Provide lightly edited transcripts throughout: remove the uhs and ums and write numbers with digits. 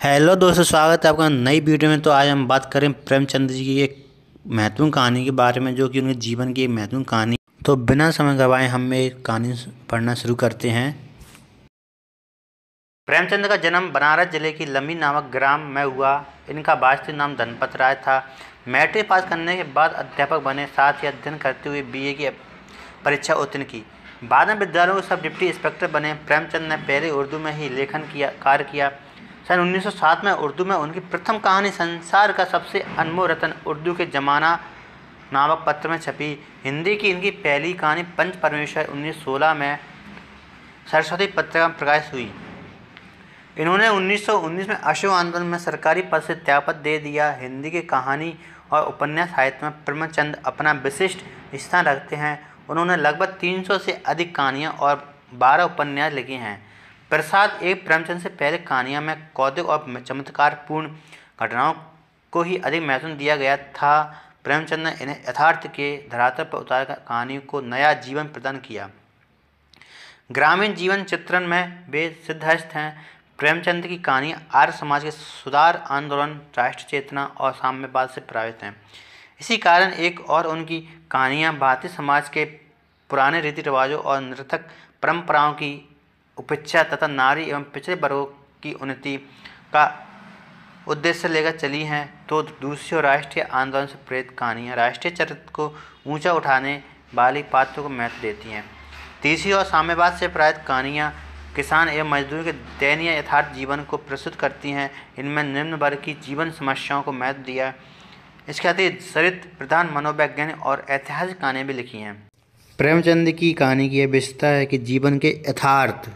Hello दोस्तों, स्वागत है आपका नई वीडियो में। तो आज हम बात करें प्रेमचंद जी की एक महत्वपूर्ण कहानी के बारे में, जो कि उनके जीवन की एक महत्वपूर्ण कहानी। तो बिना समय गवाए हम एक कहानी पढ़ना शुरू करते हैं। प्रेमचंद का जन्म बनारस जिले की लम्बी नामक ग्राम में हुआ। इनका वास्तविक नाम धनपत राय था। मैट्रिक पास करने के बाद अध्यापक बने, साथ ही अध्ययन करते हुए बीए की परीक्षा उत्तीर्ण की। बाद में विद्यालयों के सब डिप्टी इंस्पेक्टर बने। प्रेमचंद ने पहले उर्दू में ही लेखन कार्य किया। सन 1907 में उर्दू में उनकी प्रथम कहानी संसार का सबसे अनमोल रत्न उर्दू के ज़माना नामक पत्र में छपी। हिंदी की इनकी पहली कहानी पंच परमेश्वर 1916 में सरस्वती पत्रिका में प्रकाशित हुई। इन्होंने 1919 में अशोक आंदोलन में सरकारी पद से त्यागपत्र दे दिया। हिंदी के कहानी और उपन्यास साहित्य में प्रेमचंद अपना विशिष्ट स्थान रखते हैं। उन्होंने लगभग 300 से अधिक कहानियाँ और 12 उपन्यास लिखे हैं। प्रसाद एक प्रेमचंद से पहले कहानियाँ में कौतुक और चमत्कारपूर्ण घटनाओं को ही अधिक महत्व दिया गया था। प्रेमचंद ने इन्हें यथार्थ के धरातल पर उतारकर कहानियों को नया जीवन प्रदान किया। ग्रामीण जीवन चित्रण में वे सिद्धहस्त हैं। प्रेमचंद की कहानियाँ आर्य समाज के सुधार आंदोलन, राष्ट्र चेतना और साम्यवाद से प्रभावित हैं। इसी कारण एक और उनकी कहानियाँ भारतीय समाज के पुराने रीति रिवाजों और निरर्थक परंपराओं की उपेक्षा तथा नारी एवं पिछड़े वर्गों की उन्नति का उद्देश्य लेकर चली हैं। तो दूसरी और राष्ट्रीय आंदोलन से प्रेरित कहानियाँ राष्ट्रीय चरित्र को ऊंचा उठाने वाली पात्रों को महत्व देती हैं। तीसरी और साम्यवाद से प्रेरित कहानियाँ किसान एवं मजदूर के दयनीय यथार्थ जीवन को प्रस्तुत करती हैं। इनमें निम्न वर्ग की जीवन समस्याओं को महत्व दिया। इसके अतिरिक्त चरित्र प्रधान मनोवैज्ञानिक और ऐतिहासिक कहानियाँ भी लिखी हैं। प्रेमचंद की कहानी की यह विशेषता है कि जीवन के यथार्थ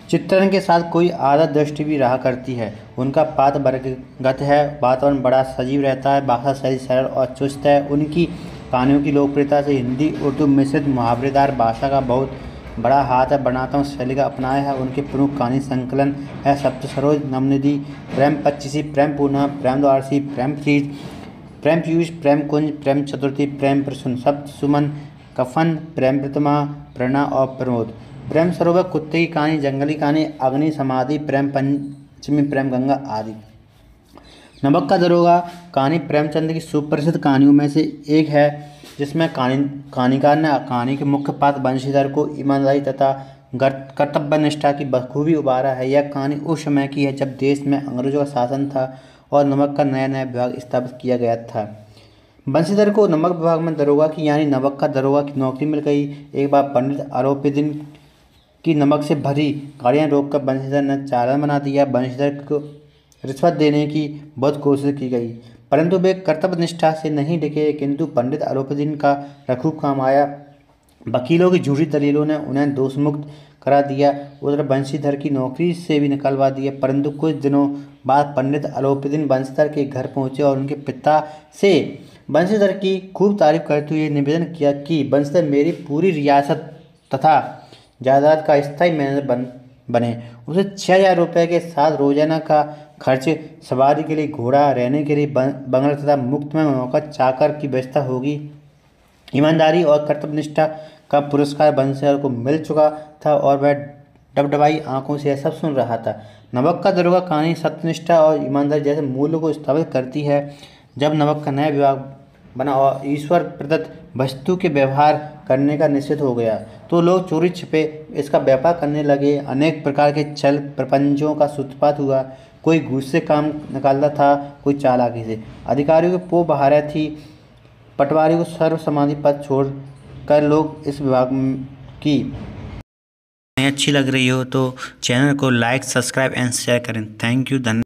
चित्रण के साथ कोई आदत दृष्टि भी रहा करती है। उनका पात्र वर्गगत है, वातावरण बड़ा सजीव रहता है, भाषा शैली सरल और चुस्त है। उनकी कहानियों की लोकप्रियता से हिंदी उर्दू मिश्रित मुहावरेदार भाषा का बहुत बड़ा हाथ है। वर्णात्मक शैली का अपनाया है। उनके प्रमुख कहानी संकलन है सप्तसरोज, नवनिधि, प्रेम पच्चीसी, प्रेम पूर्णिमा, प्रेम द्वारसी, प्रेम प्रीत, प्रेम पीयूष, प्रेम कुंज, प्रेम चतुर्थी, प्रेम प्रसून, सप्त सुमन, कफन, प्रेम प्रतिमा, प्रणा और प्रमोद, प्रेम सरोवर, कुत्ते की कहानी, जंगली कहानी, अग्नि समाधि, प्रेम पंचमी, प्रेम गंगा आदि। नमक का दरोगा कहानी प्रेमचंद की सुप्रसिद्ध कहानियों में से एक है, जिसमें कहानीकार ने कहानी के मुख्य पात्र बंशीधर को ईमानदारी तथा कर्तव्यनिष्ठा की बखूबी उबारा है। यह कहानी उस समय की है जब देश में अंग्रेजों का शासन था और नमक का नया नया विभाग स्थापित किया गया था। बंशीधर को नमक विभाग में दरोगा की यानी नमक का दरोगा की नौकरी मिल गई। एक बार पंडित आरोपीदीन की नमक से भरी गाड़ियाँ रोककर बंशीधर ने चालान बना दिया। बंशीधर को रिश्वत देने की बहुत कोशिश की गई, परंतु वे कर्तव्यनिष्ठा से नहीं टिके। किंतु पंडित आरोपीदीन का रखूब काम आया। वकीलों की झूठी दलीलों ने उन्हें दोषमुक्त करा दिया। उधर बंशीधर की नौकरी से भी निकलवा दिया। परंतु कुछ दिनों बाद पंडित आरोपीदीन बंशीधर के घर पहुंचे और उनके पिता से बंशीधर की खूब तारीफ करते हुए निवेदन किया कि बंशीधर मेरी पूरी रियासत तथा जायदाद का स्थायी मैनेजर बने। उसे 6,000 रुपये के साथ रोजाना का खर्च, सवारी के लिए घोड़ा, रहने के लिए बंगला तथा मुफ्त में नौकर चाकर की व्यवस्था होगी। ईमानदारी और कर्तव्यनिष्ठा का पुरस्कार बंशीधर को मिल चुका था और वह डबडबाई आंखों से यह सब सुन रहा था। नमक का दरोगा कहानी सत्यनिष्ठा और ईमानदारी जैसे मूल्यों को स्थापित करती है। जब नमक का नया विभाग बना और ईश्वर प्रदत्त वस्तु के व्यवहार करने का निश्चित हो गया, तो लोग चोरी छिपे इसका व्यापार करने लगे। अनेक प्रकार के छल प्रपंचों का सूत्रपात हुआ। कोई घूस से काम निकालता था, कोई चालाकी से। अधिकारियों की पोह बहार थी। पटवारी को सर्व समाधि पद छोड़ कर लोग इस विभाग की अच्छी लग रही हो तो चैनल को लाइक, सब्सक्राइब एंड शेयर करें। Thank you. धन्यवाद।